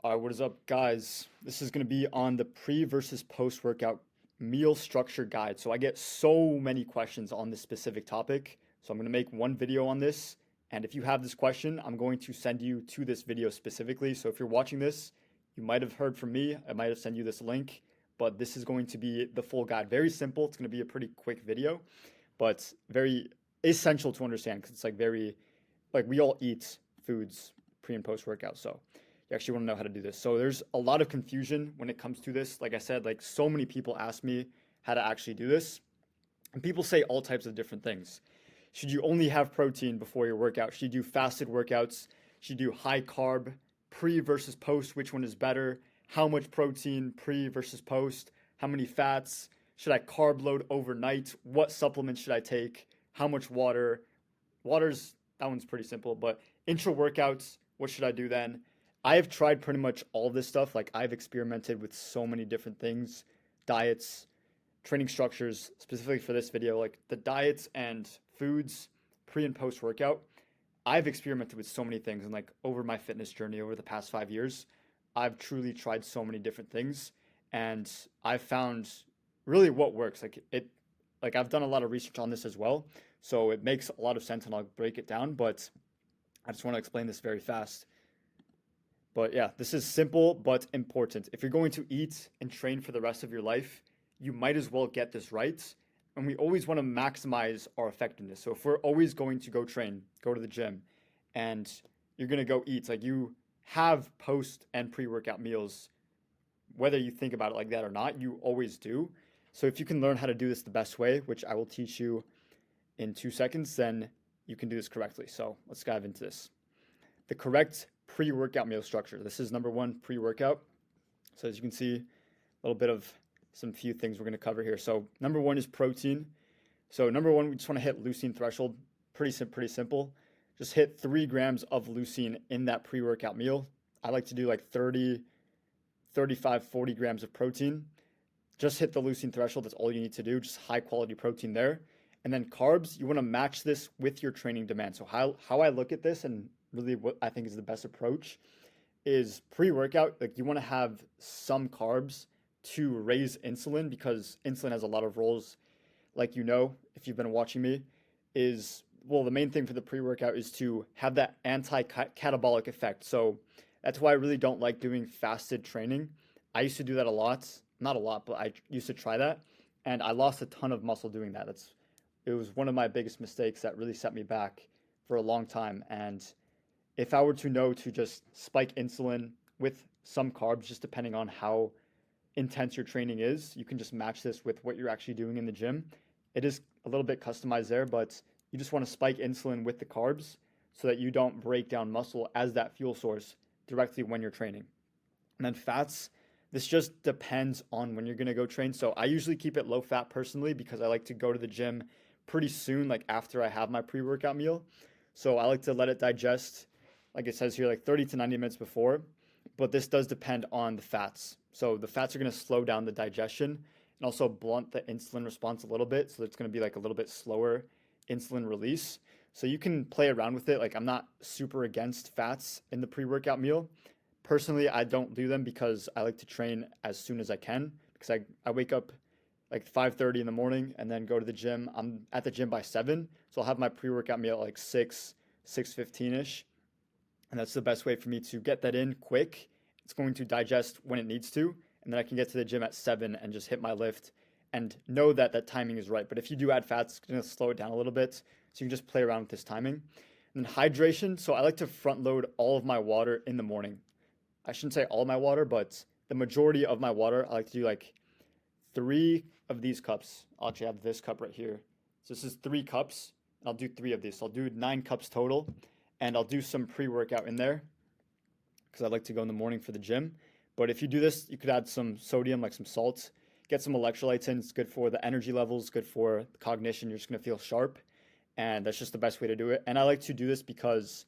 All right, what is up, guys? This is going to be on the pre versus post workout meal structure guide. So I get so many questions on this specific topic. So I'm going to make one video on this. And if you have this question, I'm going to send you to this video specifically. So if you're watching this, you might have heard from me. I might have sent you this link, but this is going to be the full guide. Very simple. It's going to be a pretty quick video, but very essential to understand because it's like we all eat foods pre and post workout. So you actually want to know how to do this. So there's a lot of confusion when it comes to this. Like I said, like so many people ask me how to actually do this. And people say all types of different things. Should you only have protein before your workout? Should you do fasted workouts? Should you do high carb, pre versus post? Which one is better? How much protein pre versus post? How many fats? Should I carb load overnight? What supplements should I take? How much water? That one's pretty simple, but intra workouts, what should I do then? I have tried pretty much all of this stuff. Like I've experimented with so many different things, diets, training structures, specifically for this video, like the diets and foods pre and post workout. I've experimented with so many things and like over my fitness journey over the past 5 years, I've truly tried so many different things and I've found really what works. Like I've done a lot of research on this as well. So it makes a lot of sense and I'll break it down, but I just want to explain this very fast. But yeah, this is simple but important. If you're going to eat and train for the rest of your life, you might as well get this right. And we always want to maximize our effectiveness. So if we're always going to go train, go to the gym, and you're going to go eat, like you have post and pre-workout meals, whether you think about it like that or not, you always do. So if you can learn how to do this the best way, which I will teach you in 2 seconds, then you can do this correctly. So let's dive into this. The correct pre-workout meal structure. This is number one, pre-workout. So as you can see, a little bit of some few things we're going to cover here. So number one is protein. So number one, we just want to hit leucine threshold. Pretty simple. Just hit 3 grams of leucine in that pre-workout meal. I like to do like 30, 35, 40 grams of protein. Just hit the leucine threshold. That's all you need to do. Just high quality protein there. And then carbs, you want to match this with your training demand. So how I look at this and really what I think is the best approach is pre-workout. Like you want to have some carbs to raise insulin because insulin has a lot of roles. Like if you've been watching me, the main thing for the pre-workout is to have that anti-catabolic effect. So that's why I really don't like doing fasted training. I used to do that a lot. Not a lot, but I used to try that. And I lost a ton of muscle doing that. It was one of my biggest mistakes that really set me back for a long time. And if I were to know to just spike insulin with some carbs, just depending on how intense your training is, you can just match this with what you're actually doing in the gym. It is a little bit customized there, but you just want to spike insulin with the carbs so that you don't break down muscle as that fuel source directly when you're training. And then fats, this just depends on when you're going to go train. So I usually keep it low fat personally because I like to go to the gym pretty soon, like after I have my pre-workout meal. So I like to let it digest, like it says here, like 30 to 90 minutes before. But this does depend on the fats. So the fats are going to slow down the digestion and also blunt the insulin response a little bit. So it's going to be like a little bit slower insulin release. So you can play around with it. Like I'm not super against fats in the pre-workout meal. Personally, I don't do them because I like to train as soon as I can because I wake up like 5:30 in the morning and then go to the gym. I'm at the gym by 7. So I'll have my pre-workout meal at like 6:15ish. And that's the best way for me to get that in quick. It's going to digest when it needs to. And then I can get to the gym at 7 and just hit my lift and know that that timing is right. But if you do add fats, it's going to slow it down a little bit. So you can just play around with this timing. And then hydration. So I like to front load all of my water in the morning. I shouldn't say all my water, but the majority of my water, I like to do like 3 of these cups. I'll actually have this cup right here. So this is 3 cups. I'll do 3 of these. So I'll do 9 cups total. And I'll do some pre-workout in there because I like to go in the morning for the gym. But if you do this, you could add some sodium, like some salt, get some electrolytes in. It's good for the energy levels, good for cognition. You're just going to feel sharp. And that's just the best way to do it. And I like to do this because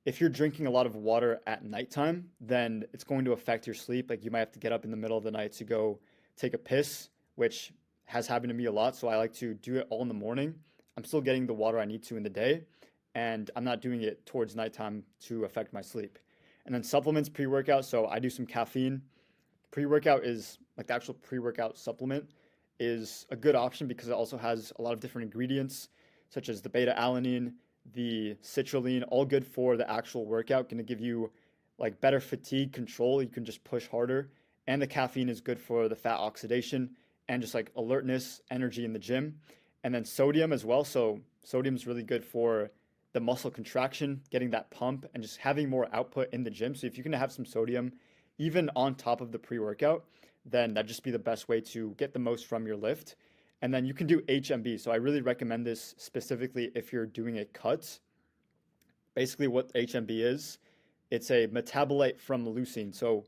if you're drinking a lot of water at nighttime, then it's going to affect your sleep. Like you might have to get up in the middle of the night to go take a piss, which has happened to me a lot. So I like to do it all in the morning. I'm still getting the water I need to in the day, and I'm not doing it towards nighttime to affect my sleep. And then supplements, pre-workout. So I do some caffeine. Pre-workout is like the actual pre-workout supplement is a good option because it also has a lot of different ingredients, such as the beta alanine, the citrulline, all good for the actual workout, going to give you like better fatigue control. You can just push harder. And the caffeine is good for the fat oxidation and just like alertness, energy in the gym. And then sodium as well. So sodium is really good for the muscle contraction, getting that pump, and just having more output in the gym. So if you can have some sodium, even on top of the pre-workout, then that'd just be the best way to get the most from your lift. And then you can do HMB. So I really recommend this specifically if you're doing a cut. Basically, what HMB is, it's a metabolite from leucine. So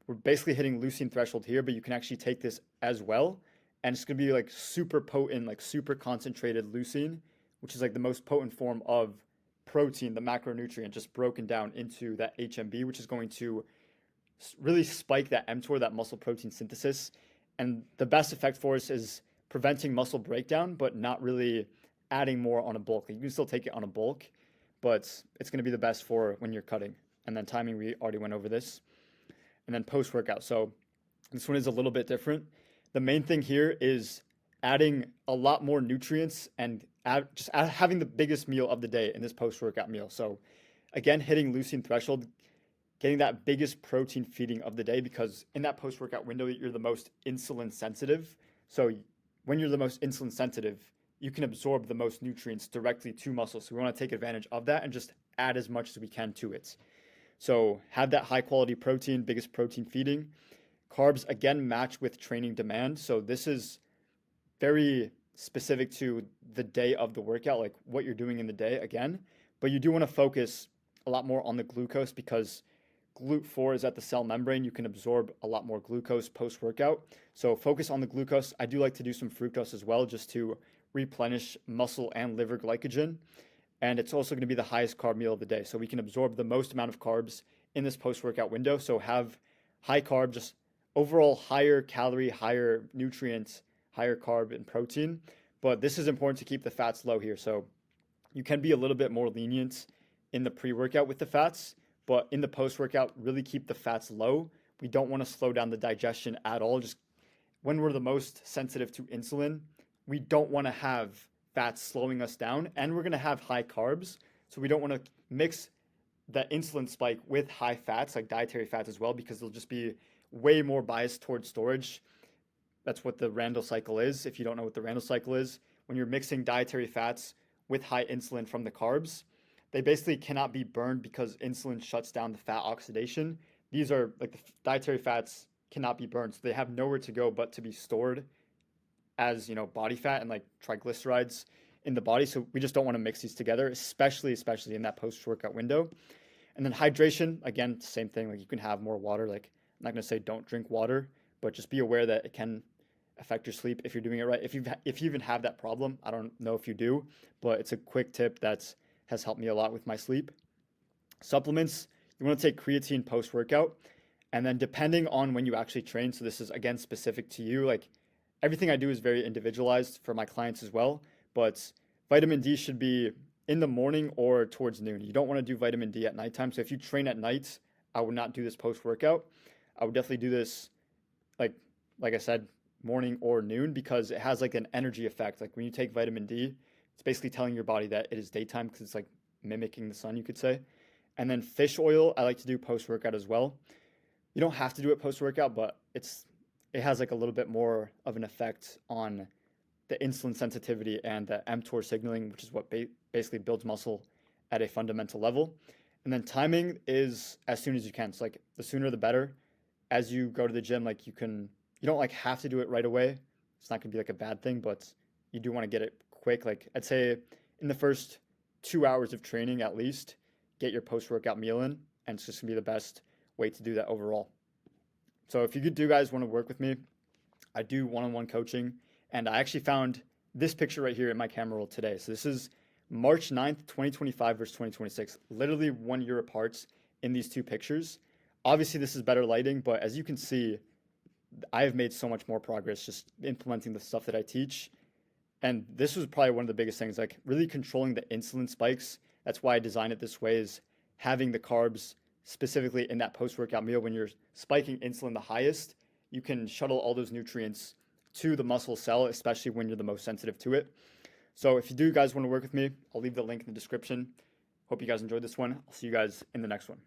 we're basically hitting leucine threshold here, but you can actually take this as well. And it's going to be like super potent, like super concentrated leucine, which is like the most potent form of protein, the macronutrient, just broken down into that HMB, which is going to really spike that mTOR, that muscle protein synthesis. And the best effect for us is preventing muscle breakdown, but not really adding more on a bulk. Like you can still take it on a bulk, but it's going to be the best for when you're cutting. And then timing, we already went over this. And then post-workout. So this one is a little bit different. The main thing here is adding a lot more nutrients and having the biggest meal of the day in this post-workout meal. So again, hitting leucine threshold, getting that biggest protein feeding of the day, because in that post-workout window, you're the most insulin sensitive. So when you're the most insulin sensitive, you can absorb the most nutrients directly to muscle. So we want to take advantage of that and just add as much as we can to it. So have that high quality protein, biggest protein feeding. Carbs, again, match with training demand. So this is very specific to the day of the workout, like what you're doing in the day again. But you do want to focus a lot more on the glucose because GLUT4 is at the cell membrane. You can absorb a lot more glucose post-workout. So focus on the glucose. I do like to do some fructose as well just to replenish muscle and liver glycogen. And it's also going to be the highest carb meal of the day. So we can absorb the most amount of carbs in this post-workout window. So have high carb, just overall higher calorie, higher nutrients, higher carb and protein. But this is important to keep the fats low here. So you can be a little bit more lenient in the pre-workout with the fats, but in the post-workout, really keep the fats low. We don't want to slow down the digestion at all. Just when we're the most sensitive to insulin, we don't want to have fats slowing us down, and we're going to have high carbs. So we don't want to mix that insulin spike with high fats, like dietary fats as well, because they'll just be way more biased towards storage. That's what the Randall cycle is. If you don't know what the Randall cycle is, when you're mixing dietary fats with high insulin from the carbs, they basically cannot be burned because insulin shuts down the fat oxidation. These are like the dietary fats cannot be burned, so they have nowhere to go but to be stored as, you know, body fat and like triglycerides in the body. So we just don't want to mix these together, especially in that post-workout window. And then hydration, again, same thing. Like you can have more water. Like I'm not going to say don't drink water, but just be aware that it can affect your sleep if you're doing it right. If you even have that problem, I don't know if you do, but it's a quick tip that has helped me a lot with my sleep. Supplements, you want to take creatine post-workout. And then depending on when you actually train, so this is again specific to you, like everything I do is very individualized for my clients as well, but vitamin D should be in the morning or towards noon. You don't want to do vitamin D at nighttime. So if you train at night, I would not do this post-workout. I would definitely do this like I said, morning or noon, because it has like an energy effect. Like when you take vitamin D, it's basically telling your body that it is daytime because it's like mimicking the sun, you could say. And then fish oil, I like to do post-workout as well. You don't have to do it post-workout, but it has like a little bit more of an effect on the insulin sensitivity and the mTOR signaling, which is what basically builds muscle at a fundamental level. And then timing is as soon as you can. So like the sooner the better. As you go to the gym, like you don't like have to do it right away. It's not gonna be like a bad thing, but you do want to get it quick. Like I'd say in the first 2 hours of training at least, get your post-workout meal in, and it's just gonna be the best way to do that overall. So if you guys want to work with me, I do one-on-one coaching, and I actually found this picture right here in my camera roll today. So this is March 9th, 2025 versus 2026, literally 1 year apart in these two pictures. Obviously this is better lighting, but as you can see, I have made so much more progress just implementing the stuff that I teach. And this was probably one of the biggest things, like really controlling the insulin spikes. That's why I designed it this way, is having the carbs specifically in that post-workout meal when you're spiking insulin the highest, you can shuttle all those nutrients to the muscle cell, especially when you're the most sensitive to it. So if you do guys want to work with me, I'll leave the link in the description. Hope you guys enjoyed this one. I'll see you guys in the next one.